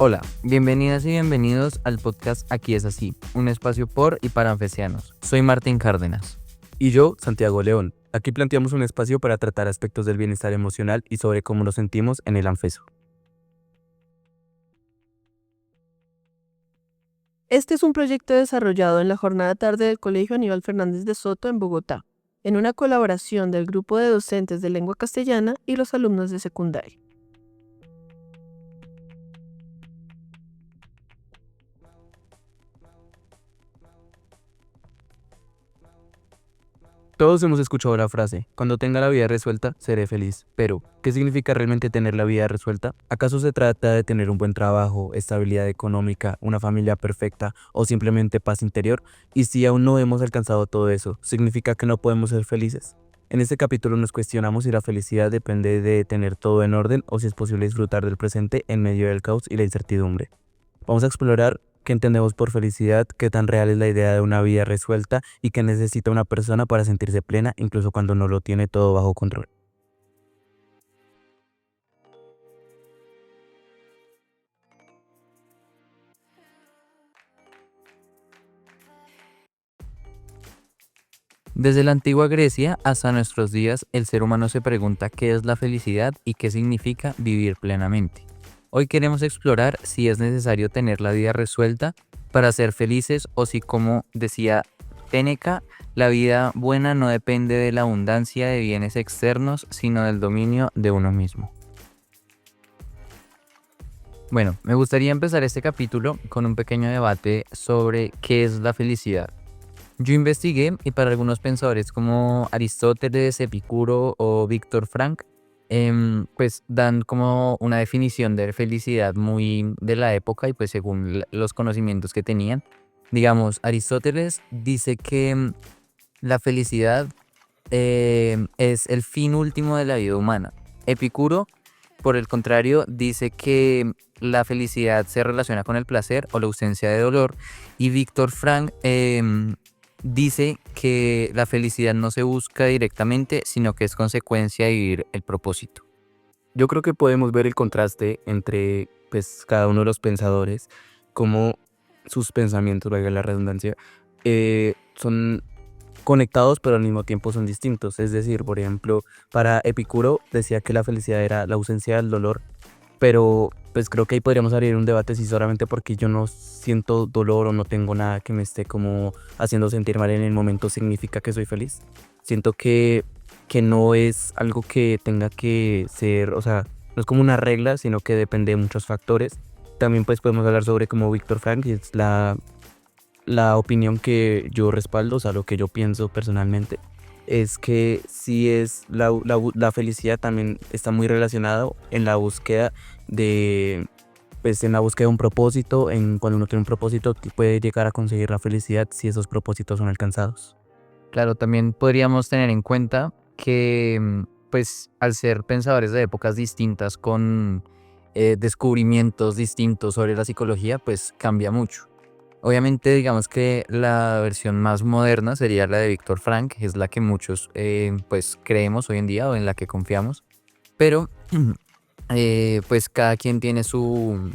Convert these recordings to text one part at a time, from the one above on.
Hola, bienvenidas y bienvenidos al podcast Aquí es así, un espacio por y para anfesianos. Soy Martín Cárdenas. Y yo, Santiago León. Aquí planteamos un espacio para tratar aspectos del bienestar emocional y sobre cómo nos sentimos en el Anfeso. Este es un proyecto desarrollado en la jornada tarde del Colegio Aníbal Fernández de Soto en Bogotá, en una colaboración del grupo de docentes de lengua castellana y los alumnos de secundaria. Todos hemos escuchado la frase, cuando tenga la vida resuelta, seré feliz. Pero, ¿qué significa realmente tener la vida resuelta? ¿Acaso se trata de tener un buen trabajo, estabilidad económica, una familia perfecta o simplemente paz interior? Y si aún no hemos alcanzado todo eso, ¿significa que no podemos ser felices? En este capítulo nos cuestionamos si la felicidad depende de tener todo en orden o si es posible disfrutar del presente en medio del caos y la incertidumbre. Vamos a explorar qué entendemos por felicidad, qué tan real es la idea de una vida resuelta y qué necesita una persona para sentirse plena incluso cuando no lo tiene todo bajo control. Desde la antigua Grecia hasta nuestros días, el ser humano se pregunta qué es la felicidad y qué significa vivir plenamente. Hoy queremos explorar si es necesario tener la vida resuelta para ser felices o si, como decía Séneca, la vida buena no depende de la abundancia de bienes externos, sino del dominio de uno mismo. Bueno, me gustaría empezar este capítulo con un pequeño debate sobre qué es la felicidad. Yo investigué y para algunos pensadores como Aristóteles, Epicuro o Víctor Frank, pues dan como una definición de felicidad muy de la época y pues según los conocimientos que tenían. Digamos, Aristóteles dice que la felicidad es el fin último de la vida humana. Epicuro, por el contrario, dice que la felicidad se relaciona con el placer o la ausencia de dolor. Y Víctor Frank dice que la felicidad no se busca directamente, sino que es consecuencia de vivir el propósito. Yo creo que podemos ver el contraste entre cada uno de los pensadores, como sus pensamientos, valga la redundancia, son conectados pero al mismo tiempo son distintos. Es decir, por ejemplo, para Epicuro decía que la felicidad era la ausencia del dolor, pero pues creo que ahí podríamos abrir un debate si solamente porque yo no siento dolor o no tengo nada que me esté como haciendo sentir mal en el momento significa que soy feliz. Siento que no es algo que tenga que ser, o sea, no es como una regla, sino que depende de muchos factores. También pues podemos hablar sobre como Víctor Frank, y es la opinión que yo respaldo, o sea, lo que yo pienso personalmente, es que sí es la felicidad también está muy relacionado en la búsqueda de, en la búsqueda de un propósito, en cuando uno tiene un propósito puede llegar a conseguir la felicidad si esos propósitos son alcanzados. Claro, también podríamos tener en cuenta que, pues, al ser pensadores de épocas distintas con descubrimientos distintos sobre la psicología, pues cambia mucho. Obviamente, digamos que la versión más moderna sería la de Víctor Frank, que es la que muchos pues creemos hoy en día o en la que confiamos, pero pues cada quien tiene su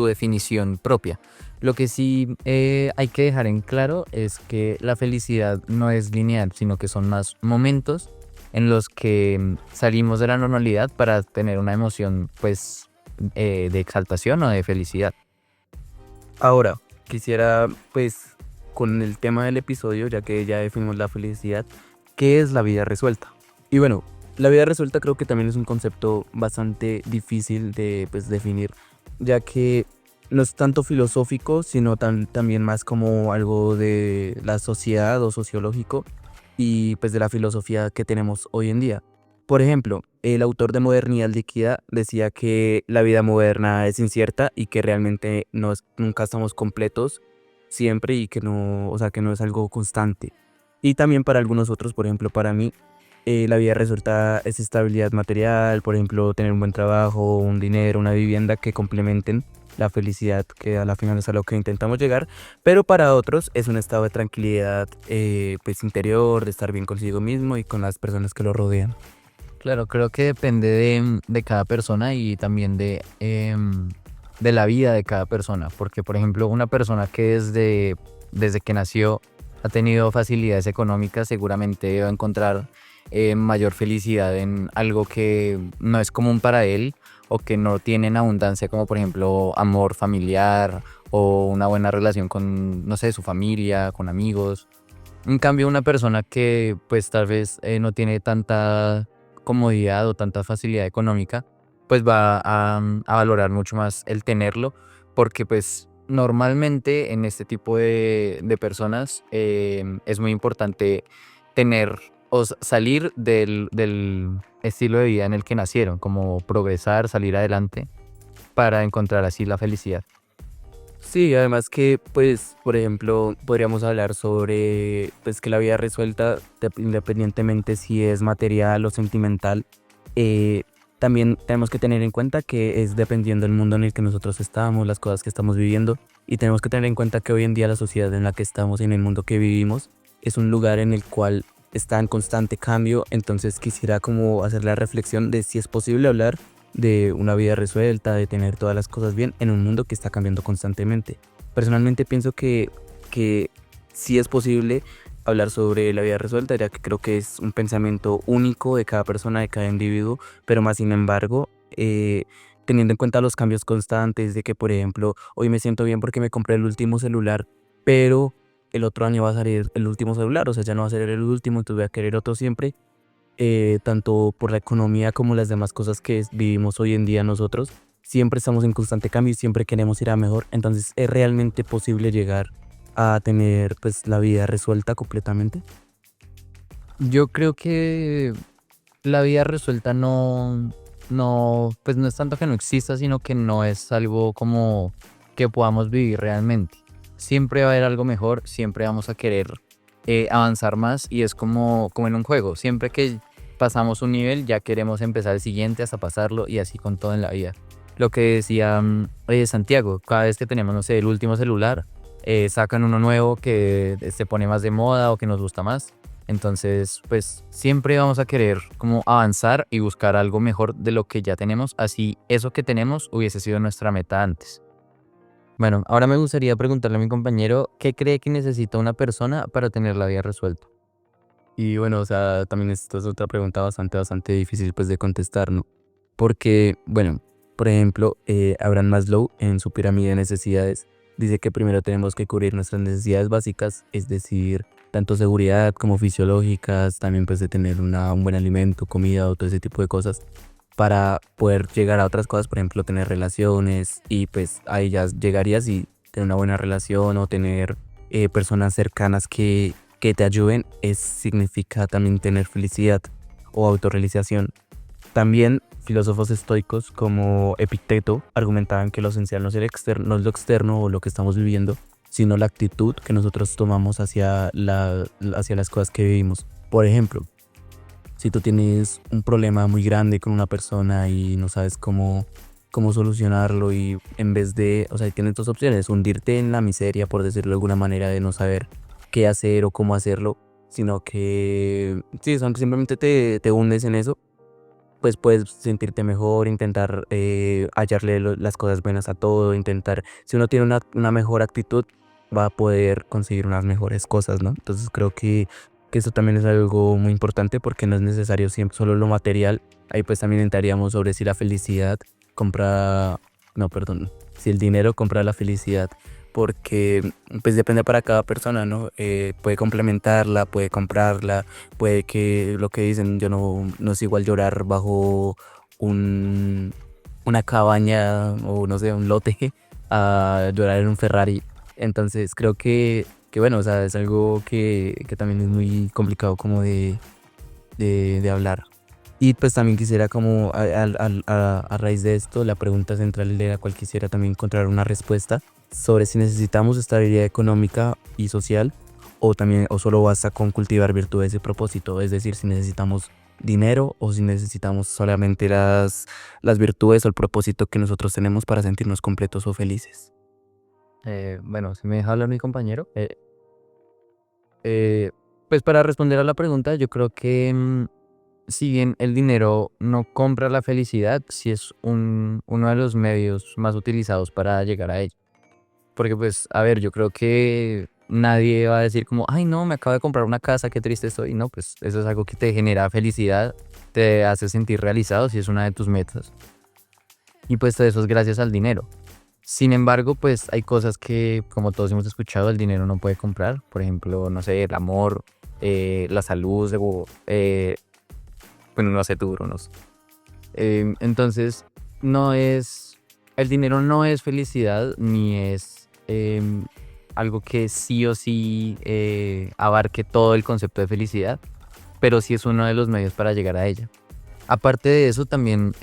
definición propia. Lo que sí hay que dejar en claro es que la felicidad no es lineal, sino que son más momentos en los que salimos de la normalidad para tener una emoción pues de exaltación o de felicidad. Ahora, quisiera con el tema del episodio, ya que ya definimos la felicidad, ¿qué es la vida resuelta? Y bueno, la vida resuelta creo que también es un concepto bastante difícil de definir, ya que no es tanto filosófico, sino también más como algo de la sociedad o sociológico y pues de la filosofía que tenemos hoy en día. Por ejemplo, el autor de Modernidad Líquida decía que la vida moderna es incierta y que realmente nunca estamos completos siempre y que no, o sea, que no es algo constante. Y también para algunos otros, por ejemplo, para mí, la vida resulta es estabilidad material, por ejemplo, tener un buen trabajo, un dinero, una vivienda que complementen la felicidad, que a la final es a lo que intentamos llegar, pero para otros es un estado de tranquilidad interior, de estar bien consigo mismo y con las personas que lo rodean. Claro, creo que depende de cada persona y también de de la vida de cada persona, porque por ejemplo una persona que desde que nació ha tenido facilidades económicas seguramente va a encontrar mayor felicidad en algo que no es común para él o que no tiene en abundancia, como por ejemplo amor familiar o una buena relación con, no sé, su familia, con amigos. En cambio, una persona que pues tal vez no tiene tanta comodidad o tanta facilidad económica, pues va a valorar mucho más el tenerlo, porque pues normalmente en este tipo de personas es muy importante tener salir del estilo de vida en el que nacieron, como progresar, salir adelante para encontrar así la felicidad. Sí, además que, pues, por ejemplo, podríamos hablar sobre, pues, que la vida resuelta, independientemente si es material o sentimental, eh, también tenemos que tener en cuenta que es dependiendo del mundo en el que nosotros estamos, las cosas que estamos viviendo, y tenemos que tener en cuenta que hoy en día la sociedad en la que estamos, en el mundo que vivimos, es un lugar en el cual está en constante cambio. Entonces quisiera como hacer la reflexión de si es posible hablar de una vida resuelta, de tener todas las cosas bien en un mundo que está cambiando constantemente. Personalmente pienso que sí es posible hablar sobre la vida resuelta, ya que creo que es un pensamiento único de cada persona, de cada individuo, pero más sin embargo, teniendo en cuenta los cambios constantes de que, por ejemplo, hoy me siento bien porque me compré el último celular, pero el otro año va a salir el último celular, o sea, ya no va a ser el último, entonces voy a querer otro siempre, tanto por la economía como las demás cosas que vivimos hoy en día nosotros. Siempre estamos en constante cambio y siempre queremos ir a mejor. Entonces, ¿es realmente posible llegar a tener pues la vida resuelta completamente? Yo creo que la vida resuelta pues no es tanto que no exista, sino que no es algo como que podamos vivir realmente. Siempre va a haber algo mejor, siempre vamos a querer avanzar más y es como en un juego. Siempre que pasamos un nivel ya queremos empezar el siguiente hasta pasarlo y así con todo en la vida. Lo que decía Santiago, cada vez que tenemos, no sé, el último celular, sacan uno nuevo que se pone más de moda o que nos gusta más. Entonces, pues siempre vamos a querer como avanzar y buscar algo mejor de lo que ya tenemos, así eso que tenemos hubiese sido nuestra meta antes. Bueno, ahora me gustaría preguntarle a mi compañero qué cree que necesita una persona para tener la vida resuelta. Y bueno, o sea, también esto es otra pregunta bastante difícil pues de contestar, ¿no? Porque, bueno, por ejemplo, Abraham Maslow en su pirámide de necesidades dice que primero tenemos que cubrir nuestras necesidades básicas, es decir, tanto seguridad como fisiológicas, también pues de tener un buen alimento, comida o todo ese tipo de cosas, para poder llegar a otras cosas, por ejemplo, tener relaciones y pues ahí ya llegarías y tener una buena relación o tener personas cercanas que te ayuden, significa también tener felicidad o autorrealización. También filósofos estoicos como Epicteto argumentaban que lo esencial no es, no es lo externo o lo que estamos viviendo, sino la actitud que nosotros tomamos hacia las cosas que vivimos. Por ejemplo, si tú tienes un problema muy grande con una persona y no sabes cómo solucionarlo y en vez de, o sea, tienes dos opciones, hundirte en la miseria, por decirlo de alguna manera, de no saber qué hacer o cómo hacerlo, sino que sí, simplemente te hundes en eso, pues puedes sentirte mejor, intentar hallarle las cosas buenas a todo, intentar, si uno tiene una mejor actitud, va a poder conseguir unas mejores cosas, ¿no? Entonces creo que eso también es algo muy importante porque no es necesario siempre solo lo material. Ahí pues también entraríamos sobre si la felicidad compra, no, perdón, si el dinero compra la felicidad, porque pues depende para cada persona, ¿no? Puede complementarla, puede comprarla. Puede que lo que dicen, yo no es igual llorar bajo un, una cabaña o no sé, un lote a llorar en un Ferrari. Entonces creo que bueno, o sea, es algo que también es muy complicado como de hablar. Y pues también quisiera como a raíz de esto, la pregunta central de la cual quisiera también encontrar una respuesta sobre si necesitamos estabilidad económica y social o también o solo basta con cultivar virtudes y propósito, es decir, si necesitamos dinero o si necesitamos solamente las virtudes o el propósito que nosotros tenemos para sentirnos completos o felices. Bueno, si me deja hablar mi compañero. Eh, pues para responder a la pregunta, yo creo que si bien el dinero no compra la felicidad, sí es uno de los medios más utilizados para llegar a ella. Porque pues, a ver, yo creo que nadie va a decir como, ay no, me acabo de comprar una casa, qué triste estoy. No, pues eso es algo que te genera felicidad, te hace sentir realizado si es una de tus metas. Y pues todo eso es gracias al dinero. Sin embargo, pues hay cosas que, como todos hemos escuchado, el dinero no puede comprar. Por ejemplo, no sé, el amor, la salud, bueno, no sé tú, Brunos. Entonces, no es, el dinero no es felicidad, ni es algo que sí o sí abarque todo el concepto de felicidad, pero sí es uno de los medios para llegar a ella. Aparte de eso, también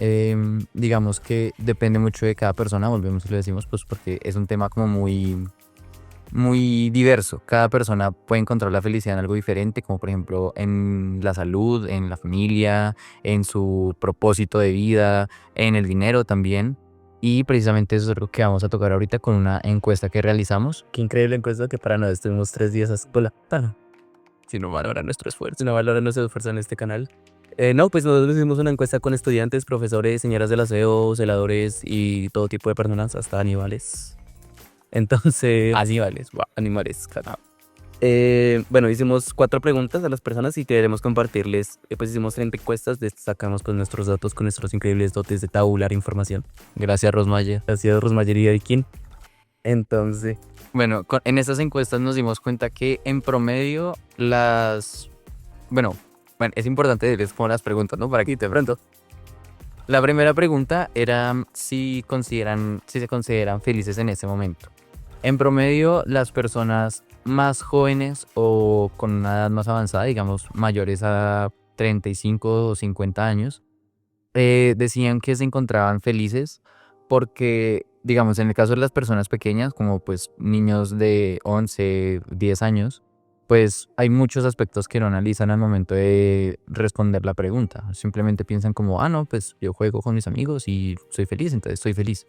digamos que depende mucho de cada persona, volvemos y lo decimos, pues porque es un tema como muy diverso. Cada persona puede encontrar la felicidad en algo diferente, como por ejemplo en la salud, en la familia, en su propósito de vida, en el dinero también. Y precisamente eso es algo que vamos a tocar ahorita con una encuesta que realizamos. Qué increíble encuesta que para nosotros estuvimos 3 días a sola. Si no valora nuestro esfuerzo, si no valora nuestro esfuerzo en este canal. No, pues nosotros hicimos una encuesta con estudiantes, profesores, señoras del aseo, celadores y todo tipo de personas, hasta animales. Entonces, animales, animales, carajo. Bueno, hicimos 4 preguntas a las personas y queremos compartirles, pues hicimos 30 encuestas, destacamos pues nuestros datos con nuestros increíbles dotes de tabular información. Gracias, Rosmayer. Gracias, Rosmayer y Aikin. Entonces, Bueno, en estas encuestas nos dimos cuenta que en promedio Bueno, es importante decirles como las preguntas, ¿no? Para que de pronto. La primera pregunta era si se consideran felices en ese momento. En promedio, las personas más jóvenes o con una edad más avanzada, digamos mayores a 35 o 50 años, decían que se encontraban felices porque, digamos, en el caso de las personas pequeñas, como pues niños de 11, 10 años, pues hay muchos aspectos que no analizan al momento de responder la pregunta. Simplemente piensan como, ah, no, pues yo juego con mis amigos y soy feliz, entonces estoy feliz.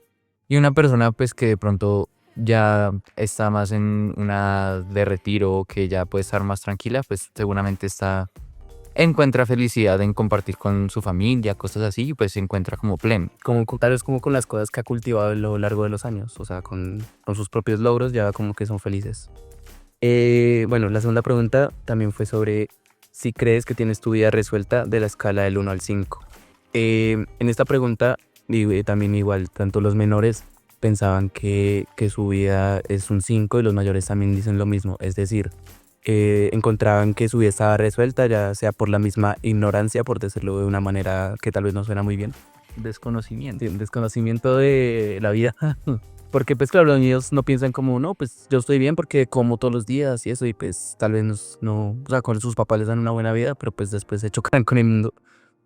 Y una persona pues que de pronto ya está más en una de retiro, que ya puede estar más tranquila, pues seguramente encuentra felicidad en compartir con su familia, cosas así, y pues se encuentra como pleno. tal vez como con las cosas que ha cultivado a lo largo de los años, o sea, con sus propios logros ya como que son felices. Bueno, la segunda pregunta también fue sobre si crees que tienes tu vida resuelta de la escala del 1 al 5. En esta pregunta también igual, tanto los menores pensaban que su vida es un 5 y los mayores también dicen lo mismo, es decir, encontraban que su vida estaba resuelta, ya sea por la misma ignorancia, por decirlo de una manera que tal vez no suena muy bien. Desconocimiento. Sí, desconocimiento de la vida. Porque pues claro, los niños no piensan como, no, pues yo estoy bien porque como todos los días y eso, y pues tal vez no, o sea, con sus papás les dan una buena vida, pero pues después se chocan con el mundo.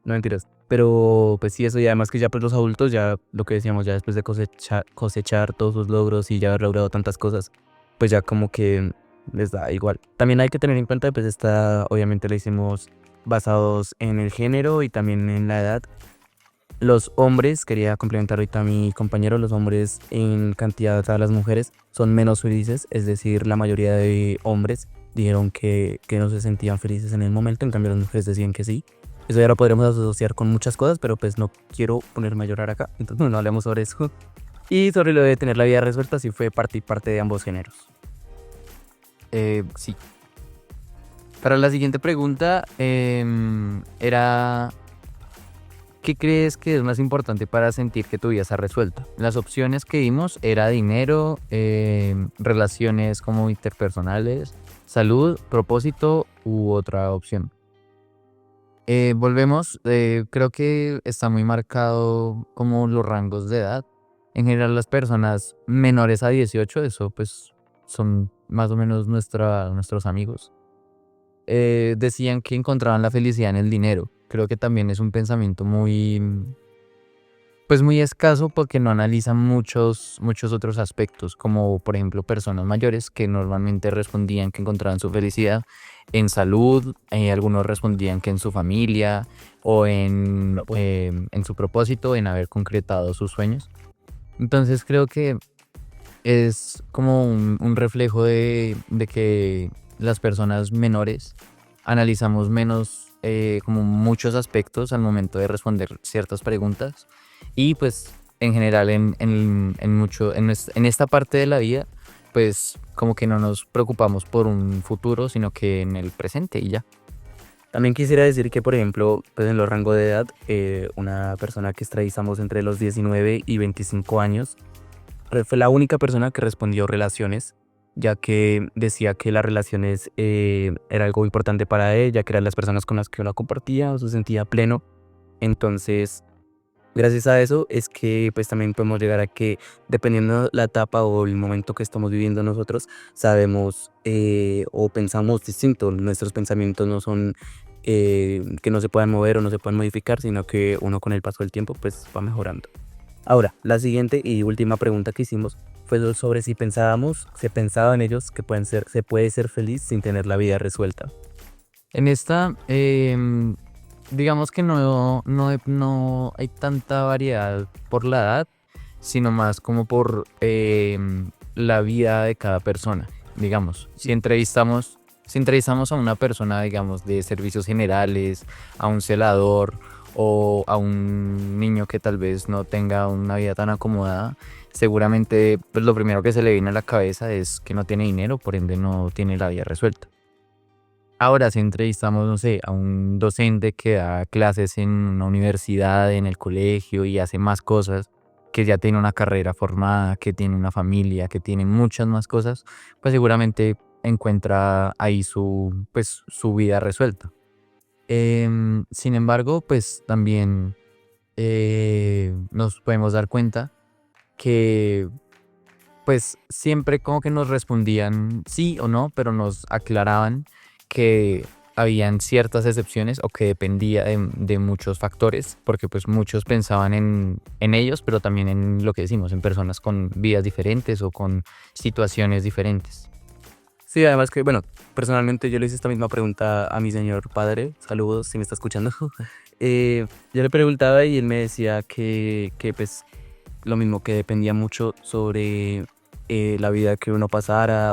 No mentiras. Pero pues sí, eso, y además que ya pues los adultos, ya lo que decíamos, ya después de cosechar todos sus logros y ya haber logrado tantas cosas, pues ya como que les da igual. También hay que tener en cuenta, pues obviamente la hicimos basados en el género y también en la edad. Los hombres, quería complementar ahorita a mi compañero, los hombres en cantidad a las mujeres son menos felices, es decir, la mayoría de hombres dijeron que no se sentían felices en el momento, en cambio las mujeres decían que sí. Eso ya lo podremos asociar con muchas cosas, pero pues no quiero ponerme a llorar acá, entonces no hablemos sobre eso. Y sobre lo de tener la vida resuelta, sí fue parte y parte de ambos géneros. Sí. Para la siguiente pregunta era, ¿qué crees que es más importante para sentir que tu vida está resuelta? Las opciones que dimos era dinero, relaciones como interpersonales, salud, propósito u otra opción. Volvemos, creo que está muy marcado como los rangos de edad. En general las personas menores a 18, eso pues son más o menos nuestros amigos. Decían que encontraban la felicidad en el dinero. Creo que también es un pensamiento pues muy escaso porque no analizan muchos otros aspectos, como por ejemplo personas mayores que normalmente respondían que encontraban su felicidad en salud, algunos respondían que en su familia o en su propósito, en haber concretado sus sueños. Entonces creo que es como un reflejo de que las personas menores analizamos menos como muchos aspectos al momento de responder ciertas preguntas y pues en general en esta parte de la vida pues como que no nos preocupamos por un futuro sino que en el presente y ya. También quisiera decir que, por ejemplo, pues en los rangos de edad, una persona que entrevistamos entre los 19 y 25 años fue la única persona que respondió relaciones, ya que decía que las relaciones era algo importante para ella, que eran las personas con las que uno compartía o se sentía pleno. Entonces, gracias a eso es que pues también podemos llegar a que dependiendo la etapa o el momento que estamos viviendo nosotros, sabemos o pensamos distinto. Nuestros pensamientos no son que no se puedan mover o no se puedan modificar, sino que uno con el paso del tiempo pues va mejorando. Ahora, la siguiente y última pregunta que hicimos fue sobre si se pensaba en ellos que se puede ser feliz sin tener la vida resuelta. En esta, digamos que no hay tanta variedad por la edad, sino más como por la vida de cada persona. Digamos, si entrevistamos a una persona, digamos, de servicios generales, a un celador o a un niño que tal vez no tenga una vida tan acomodada, seguramente pues, lo primero que se le viene a la cabeza es que no tiene dinero, por ende no tiene la vida resuelta. Ahora, si entrevistamos, no sé, a un docente que da clases en una universidad, en el colegio y hace más cosas, que ya tiene una carrera formada, que tiene una familia, que tiene muchas más cosas, pues seguramente encuentra ahí su vida resuelta. Sin embargo, pues también nos podemos dar cuenta que pues siempre como que nos respondían sí o no, pero nos aclaraban que habían ciertas excepciones o que dependía de muchos factores, porque pues muchos pensaban en ellos, pero también en lo que decimos, en personas con vidas diferentes o con situaciones diferentes. Sí, además que, bueno, personalmente yo le hice esta misma pregunta a mi señor padre. Saludos si me está escuchando. Yo le preguntaba y él me decía que pues lo mismo, que dependía mucho sobre la vida que uno pasara,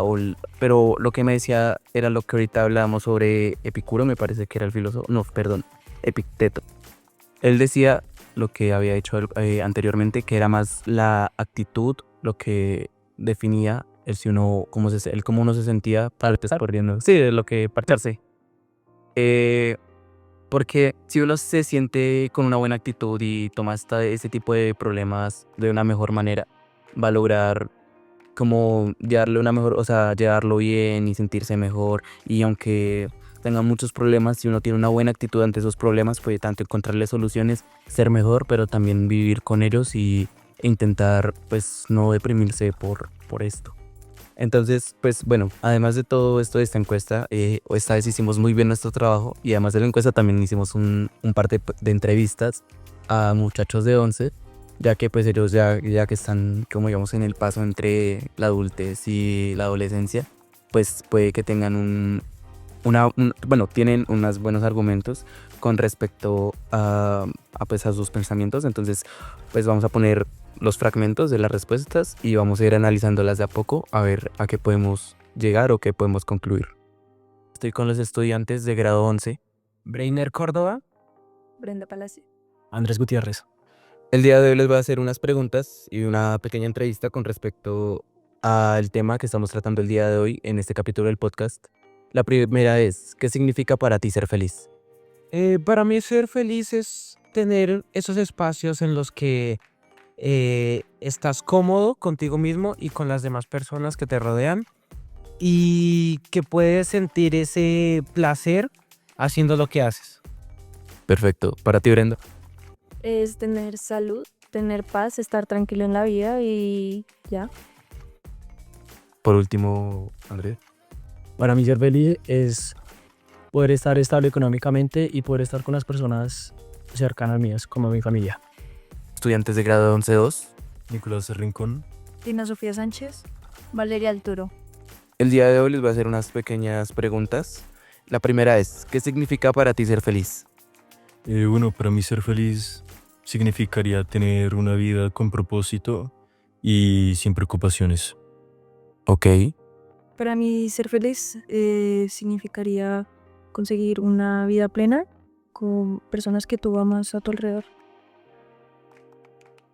pero lo que me decía era lo que ahorita hablábamos sobre Epicuro, me parece que era el filósofo, no, perdón, Epicteto. Él decía lo que había dicho anteriormente, que era más la actitud lo que definía el si uno, el cómo uno se sentía para empezar corriendo. Sí, de lo que partirse. Porque si uno se siente con una buena actitud y toma ese tipo de problemas de una mejor manera, va a lograr como llevarle una mejor, o sea, llevarlo bien y sentirse mejor. Y aunque tenga muchos problemas, si uno tiene una buena actitud ante esos problemas, puede tanto encontrarle soluciones, ser mejor, pero también vivir con ellos e intentar pues no deprimirse por esto. Entonces, pues bueno, además de todo esto de esta encuesta, esta vez hicimos muy bien nuestro trabajo y además de la encuesta también hicimos un par de entrevistas a muchachos de 11, ya que pues ellos ya que están, como digamos, en el paso entre la adultez y la adolescencia, pues puede que tengan tienen unos buenos argumentos con respecto pues a sus pensamientos. Entonces, pues vamos a poner los fragmentos de las respuestas y vamos a ir analizándolas de a poco a ver a qué podemos llegar o qué podemos concluir. Estoy con los estudiantes de grado 11. Breiner Córdoba. Brenda Palacio. Andrés Gutiérrez. El día de hoy les voy a hacer unas preguntas y una pequeña entrevista con respecto al tema que estamos tratando el día de hoy en este capítulo del podcast. La primera es, ¿qué significa para ti ser feliz? Para mí ser feliz es tener esos espacios en los que estás cómodo contigo mismo y con las demás personas que te rodean y que puedes sentir ese placer haciendo lo que haces. Perfecto. ¿Para ti, Brenda? Es tener salud, tener paz, estar tranquilo en la vida y ya. Por último, Andrés. Para mí ser feliz es poder estar estable económicamente y poder estar con las personas cercanas mías, como mi familia. Estudiantes de grado 11-2. Nicolás Rincón. Dina Sofía Sánchez. Valeria Alturo. El día de hoy les voy a hacer unas pequeñas preguntas. La primera es, ¿qué significa para ti ser feliz? Bueno, para mí ser feliz significaría tener una vida con propósito y sin preocupaciones. Ok. Para mí ser feliz significaría conseguir una vida plena con personas que tú amas a tu alrededor.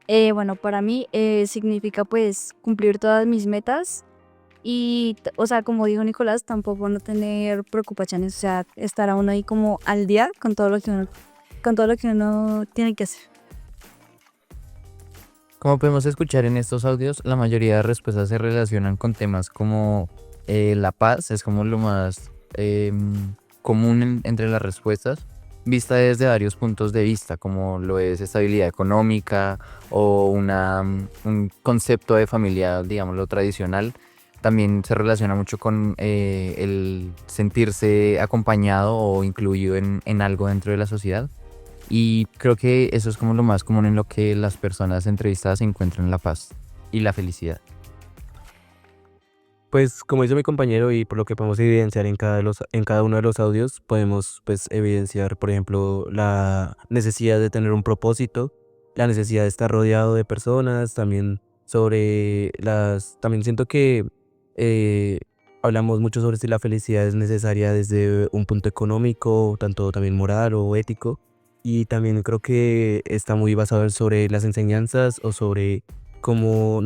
Bueno, para mí significa pues cumplir todas mis metas y, o sea, como dijo Nicolás, tampoco no tener preocupaciones, o sea, estar aún ahí como al día con todo lo que uno tiene que hacer. Como podemos escuchar en estos audios, la mayoría de respuestas se relacionan con temas como la paz, es como lo más común entre las respuestas, vista desde varios puntos de vista, como lo es estabilidad económica o un concepto de familia, digámoslo, tradicional. También se relaciona mucho con el sentirse acompañado o incluido en algo dentro de la sociedad. Y creo que eso es como lo más común en lo que las personas entrevistadas encuentran la paz y la felicidad. Pues como dice mi compañero y por lo que podemos evidenciar en cada uno de los audios, podemos pues evidenciar, por ejemplo, la necesidad de tener un propósito, la necesidad de estar rodeado de personas, también también siento que eh, hablamos mucho sobre si la felicidad es necesaria desde un punto económico, tanto también moral o ético, y también creo que está muy basado sobre las enseñanzas o sobre cómo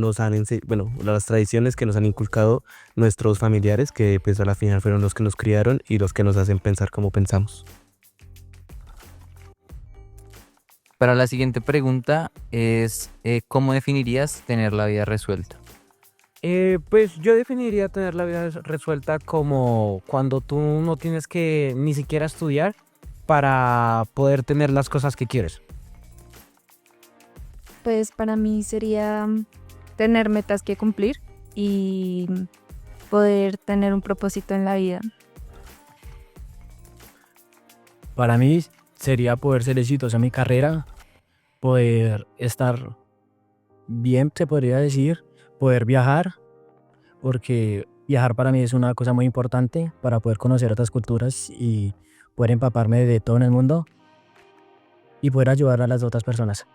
bueno, las tradiciones que nos han inculcado nuestros familiares, que pues a la final fueron los que nos criaron y los que nos hacen pensar como pensamos. Para la siguiente pregunta es, ¿cómo definirías tener la vida resuelta? Pues yo definiría tener la vida resuelta como cuando tú no tienes que ni siquiera estudiar para poder tener las cosas que quieres. Pues para mí sería tener metas que cumplir y poder tener un propósito en la vida. Para mí sería poder ser exitoso en mi carrera, poder estar bien, se podría decir, poder viajar, porque viajar para mí es una cosa muy importante para poder conocer otras culturas y poder empaparme de todo en el mundo y poder ayudar a las otras personas.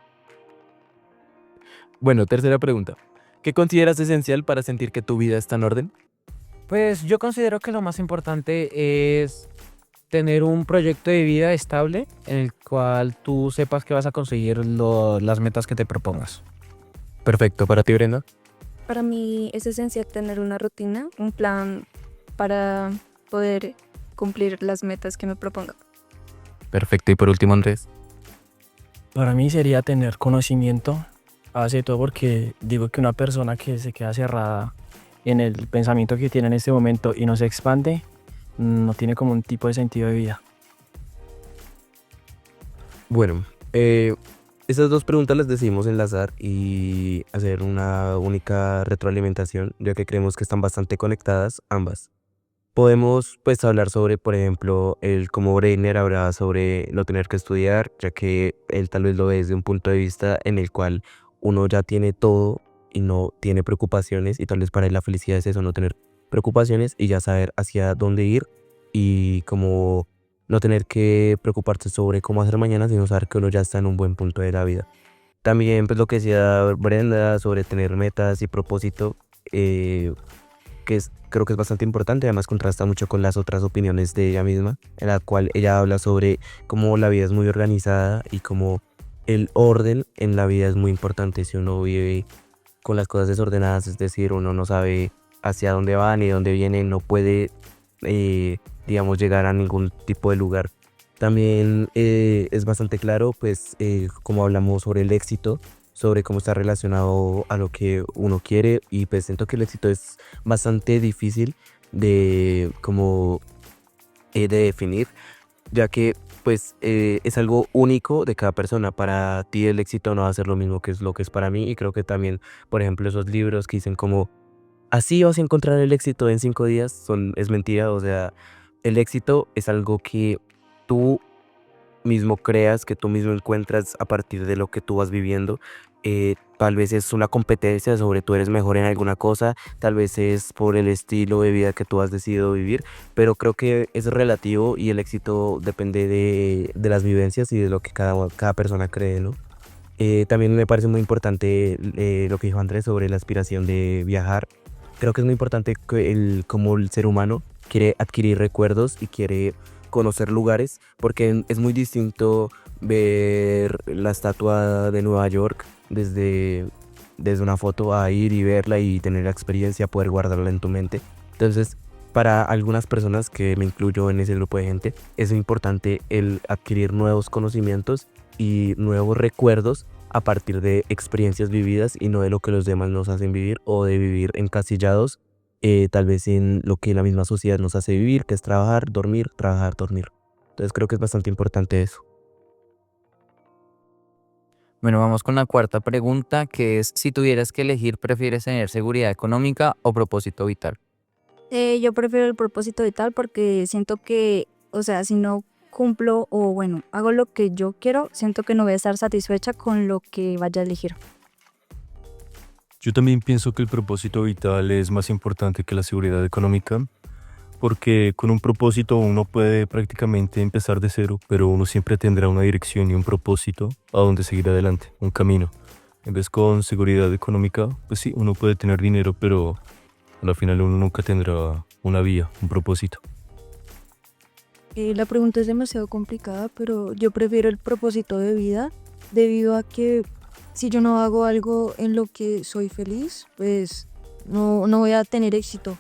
Bueno, tercera pregunta. ¿Qué consideras esencial para sentir que tu vida está en orden? Pues yo considero que lo más importante es tener un proyecto de vida estable en el cual tú sepas que vas a conseguir las metas que te propongas. Perfecto, ¿para ti, Brenda? Para mí es esencial tener una rutina, un plan para poder cumplir las metas que me proponga. Perfecto, y por último, Andrés. Para mí sería tener conocimiento, hace todo porque digo que una persona que se queda cerrada en el pensamiento que tiene en este momento y no se expande, no tiene como un tipo de sentido de vida. Bueno, esas dos preguntas las decidimos enlazar y hacer una única retroalimentación, ya que creemos que están bastante conectadas ambas. Podemos pues hablar sobre, por ejemplo, el cómo Breiner hablaba sobre no tener que estudiar, ya que él tal vez lo ve desde un punto de vista en el cual uno ya tiene todo y no tiene preocupaciones, y tal vez para él la felicidad es eso, no tener preocupaciones y ya saber hacia dónde ir y como no tener que preocuparse sobre cómo hacer mañana, sino saber que uno ya está en un buen punto de la vida. También pues lo que decía Brenda sobre tener metas y propósito, creo que es bastante importante, además contrasta mucho con las otras opiniones de ella misma, en la cual ella habla sobre cómo la vida es muy organizada y cómo el orden en la vida es muy importante. Si uno vive con las cosas desordenadas, es decir, uno no sabe hacia dónde va ni dónde viene, no puede, digamos, llegar a ningún tipo de lugar. También es bastante claro, pues, como hablamos sobre el éxito, sobre cómo está relacionado a lo que uno quiere, y pues siento que el éxito es bastante difícil de como de definir, ya que pues es algo único de cada persona. Para ti el éxito no va a ser lo mismo que es lo que es para mí, y creo que también, por ejemplo, esos libros que dicen como así vas a encontrar el éxito en 5 días, es mentira. O sea, el éxito es algo que tú mismo creas, que tú mismo encuentras a partir de lo que tú vas viviendo. Tal vez es una competencia sobre tú eres mejor en alguna cosa, tal vez es por el estilo de vida que tú has decidido vivir, pero creo que es relativo y el éxito depende de las vivencias y de lo que cada persona cree, ¿no? También me parece muy importante lo que dijo Andrés sobre la aspiración de viajar. Creo que es muy importante como el ser humano quiere adquirir recuerdos y quiere conocer lugares, porque es muy distinto ver la estatua de Nueva York desde una foto a ir y verla y tener la experiencia, poder guardarla en tu mente. Entonces, para algunas personas, que me incluyo en ese grupo de gente, es importante el adquirir nuevos conocimientos y nuevos recuerdos a partir de experiencias vividas y no de lo que los demás nos hacen vivir o de vivir encasillados, tal vez en lo que la misma sociedad nos hace vivir, que es trabajar, dormir, trabajar, dormir. Entonces creo que es bastante importante eso. Bueno, vamos con la cuarta pregunta, que es si tuvieras que elegir, ¿prefieres tener seguridad económica o propósito vital? Yo prefiero el propósito vital porque siento que, o sea, si no cumplo o bueno, hago lo que yo quiero, siento que no voy a estar satisfecha con lo que vaya a elegir. Yo también pienso que el propósito vital es más importante que la seguridad económica, porque con un propósito uno puede prácticamente empezar de cero, pero uno siempre tendrá una dirección y un propósito a donde seguir adelante, un camino. En vez con seguridad económica, pues sí, uno puede tener dinero, pero al final uno nunca tendrá una vía, un propósito. La pregunta es demasiado complicada, pero yo prefiero el propósito de vida debido a que si yo no hago algo en lo que soy feliz, pues no voy a tener éxito.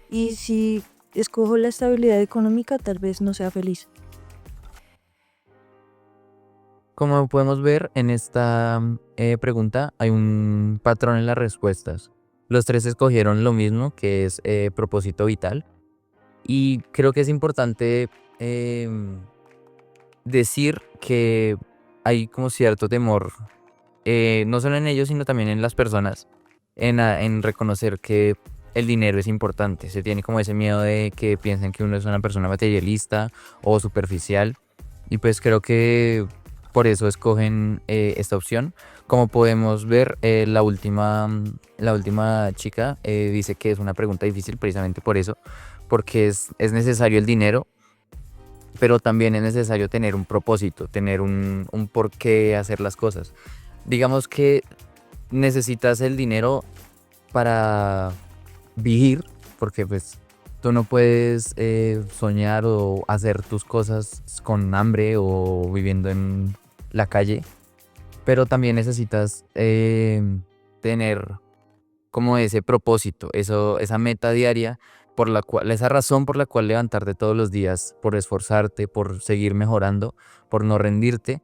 Y si escojo la estabilidad económica, tal vez no sea feliz. Como podemos ver en esta pregunta, hay un patrón en las respuestas. Los tres escogieron lo mismo, que es propósito vital. Y creo que es importante decir que hay como cierto temor, no solo en ellos, sino también en las personas, en reconocer que el dinero es importante. Se tiene como ese miedo de que piensen que uno es una persona materialista o superficial. Y pues creo que por eso escogen esta opción. Como podemos ver, la última chica dice que es una pregunta difícil precisamente por eso, porque es necesario el dinero, pero también es necesario tener un propósito, tener un por qué hacer las cosas. Digamos que necesitas el dinero para vivir, porque pues tú no puedes soñar o hacer tus cosas con hambre o viviendo en la calle, pero también necesitas tener como ese propósito, esa meta diaria, por la cual, esa razón por la cual levantarte todos los días, por esforzarte, por seguir mejorando, por no rendirte,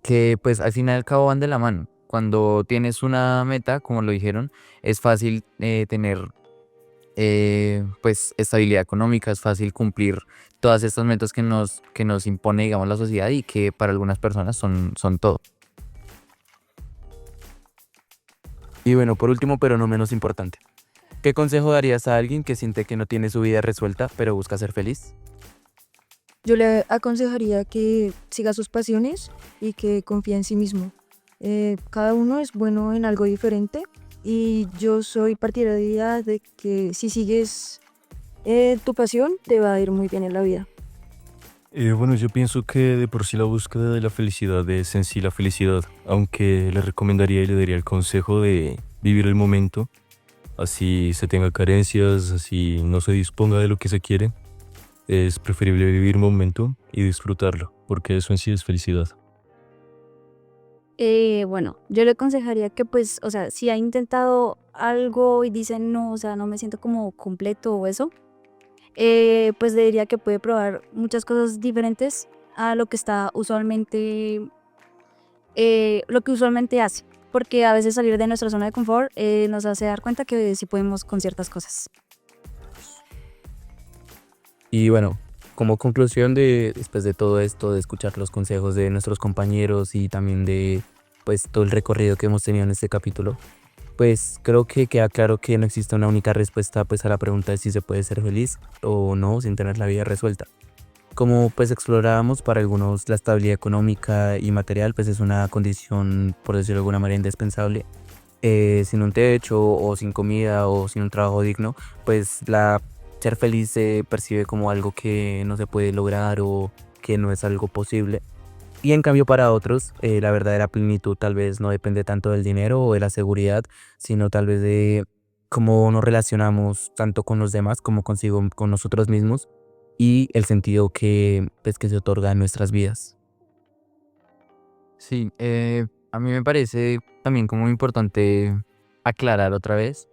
que pues al final y al cabo van de la mano. Cuando tienes una meta, como lo dijeron, es fácil tener pues estabilidad económica, es fácil cumplir todas estas metas que nos impone, digamos, la sociedad y que para algunas personas son todo. Y bueno, por último, pero no menos importante, ¿qué consejo darías a alguien que siente que no tiene su vida resuelta, pero busca ser feliz? Yo le aconsejaría que siga sus pasiones y que confíe en sí mismo. Cada uno es bueno en algo diferente y yo soy partidaria de que si sigues tu pasión, te va a ir muy bien en la vida. Bueno, yo pienso que de por sí la búsqueda de la felicidad es en sí la felicidad, aunque le recomendaría y le daría el consejo de vivir el momento, así se tenga carencias, así no se disponga de lo que se quiere. Es preferible vivir un momento y disfrutarlo, porque eso en sí es felicidad. Bueno, yo le aconsejaría que pues, o sea, si ha intentado algo y dice no, o sea, no me siento como completo o eso, pues le diría que puede probar muchas cosas diferentes a lo que está usualmente, lo que usualmente hace, porque a veces salir de nuestra zona de confort nos hace dar cuenta que sí podemos con ciertas cosas. Y bueno, como conclusión después de todo esto, de escuchar los consejos de nuestros compañeros y también de pues todo el recorrido que hemos tenido en este capítulo, pues creo que queda claro que no existe una única respuesta pues a la pregunta de si se puede ser feliz o no sin tener la vida resuelta. Como pues explorábamos, para algunos la estabilidad económica y material pues es una condición, por decirlo de alguna manera, indispensable. Sin un techo o sin comida o sin un trabajo digno, pues ser feliz se percibe como algo que no se puede lograr o que no es algo posible. Y en cambio para otros, la verdadera plenitud tal vez no depende tanto del dinero o de la seguridad, sino tal vez de cómo nos relacionamos tanto con los demás como consigo, con nosotros mismos. y el sentido que, pues, que se otorga en nuestras vidas. Sí, a mí me parece también como importante aclarar otra vez,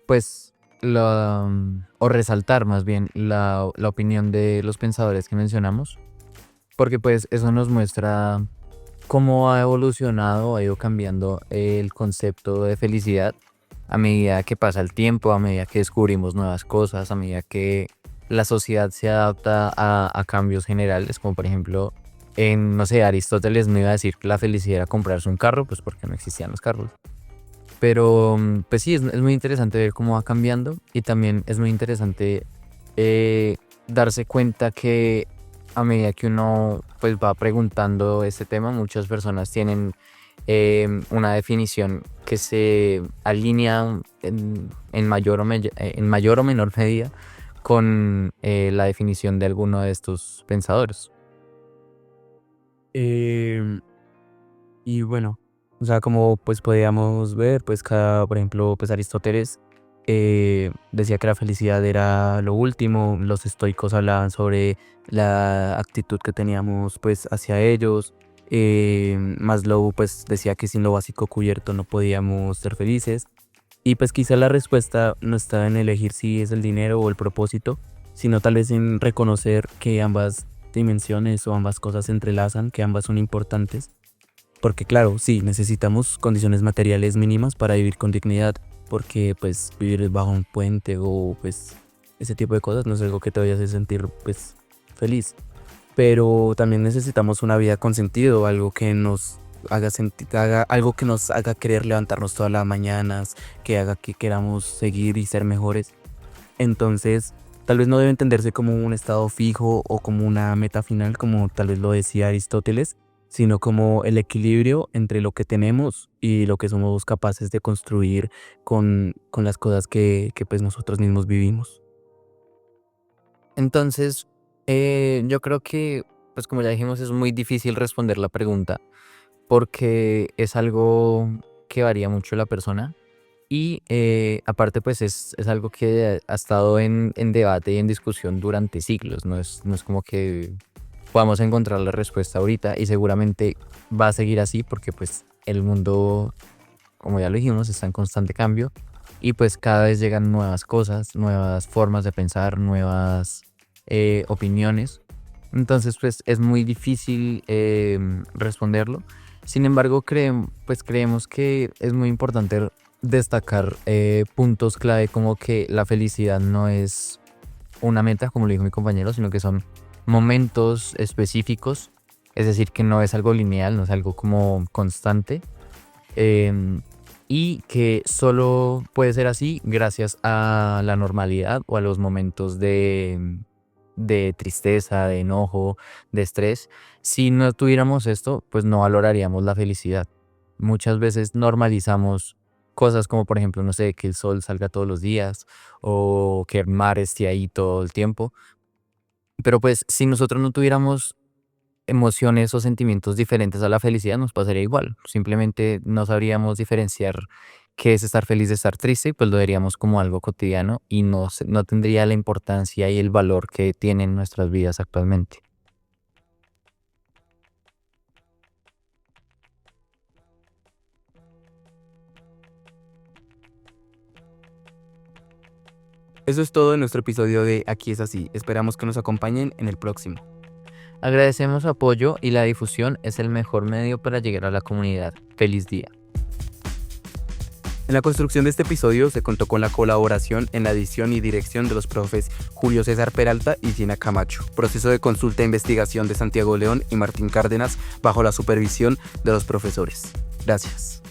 pues, o resaltar más bien la opinión de los pensadores que mencionamos, porque pues eso nos muestra cómo ha evolucionado, ha ido cambiando el concepto de felicidad a medida que pasa el tiempo, a medida que descubrimos nuevas cosas, a medida que la sociedad se adapta a cambios generales, como por ejemplo, no sé, Aristóteles no iba a decir que la felicidad era comprarse un carro, pues porque no existían los carros. Pero pues sí, es muy interesante ver cómo va cambiando y también es muy interesante darse cuenta que a medida que uno pues va preguntando este tema, muchas personas tienen una definición que se alinea en mayor o menor medida con la definición de alguno de estos pensadores. Y bueno, o sea, como pues podíamos ver, pues por ejemplo, pues Aristóteles decía que la felicidad era lo último, los estoicos hablaban sobre la actitud que teníamos pues hacia ellos, Maslow pues decía que sin lo básico cubierto no podíamos ser felices, y pues quizá la respuesta no está en elegir si es el dinero o el propósito, sino tal vez en reconocer que ambas dimensiones o ambas cosas se entrelazan, que ambas son importantes. Porque claro, sí, necesitamos condiciones materiales mínimas para vivir con dignidad, porque pues vivir bajo un puente o pues ese tipo de cosas no es algo que te vaya a hacer sentir pues feliz. Pero también necesitamos una vida con sentido, algo que nos haga algo que nos haga querer levantarnos todas las mañanas, que haga que queramos seguir y ser mejores. Entonces, tal vez no debe entenderse como un estado fijo o como una meta final, como tal vez lo decía Aristóteles, sino como el equilibrio entre lo que tenemos y lo que somos capaces de construir con las cosas que pues nosotros mismos vivimos. Entonces, yo creo que, pues como ya dijimos, es muy difícil responder la pregunta porque es algo que varía mucho la persona y aparte pues es algo que ha estado en debate y en discusión durante siglos, no es como que podamos encontrar la respuesta ahorita y seguramente va a seguir así porque pues el mundo, como ya lo dijimos, está en constante cambio y pues cada vez llegan nuevas cosas, nuevas formas de pensar, nuevas opiniones. Entonces pues es muy difícil responderlo. Sin embargo, creemos que es muy importante destacar puntos clave como que la felicidad no es una meta, como lo dijo mi compañero, sino que son momentos específicos, es decir, que no es algo lineal, no es algo como constante, y que solo puede ser así gracias a la normalidad o a los momentos de tristeza, de enojo, de estrés. Si no tuviéramos esto, pues no valoraríamos la felicidad. Muchas veces normalizamos cosas como, por ejemplo, no sé, que el sol salga todos los días o que el mar esté ahí todo el tiempo. Pero pues si nosotros no tuviéramos emociones o sentimientos diferentes a la felicidad, nos pasaría igual. Simplemente no sabríamos diferenciar qué es estar feliz de estar triste, y pues lo veríamos como algo cotidiano y no tendría la importancia y el valor que tienen nuestras vidas actualmente. Eso es todo en nuestro episodio de Aquí es así. Esperamos que nos acompañen en el próximo. Agradecemos su apoyo y la difusión es el mejor medio para llegar a la comunidad. Feliz día. En la construcción de este episodio se contó con la colaboración en la edición y dirección de los profes Julio César Peralta y Gina Camacho. Proceso de consulta e investigación de Santiago León y Martín Cárdenas bajo la supervisión de los profesores. Gracias.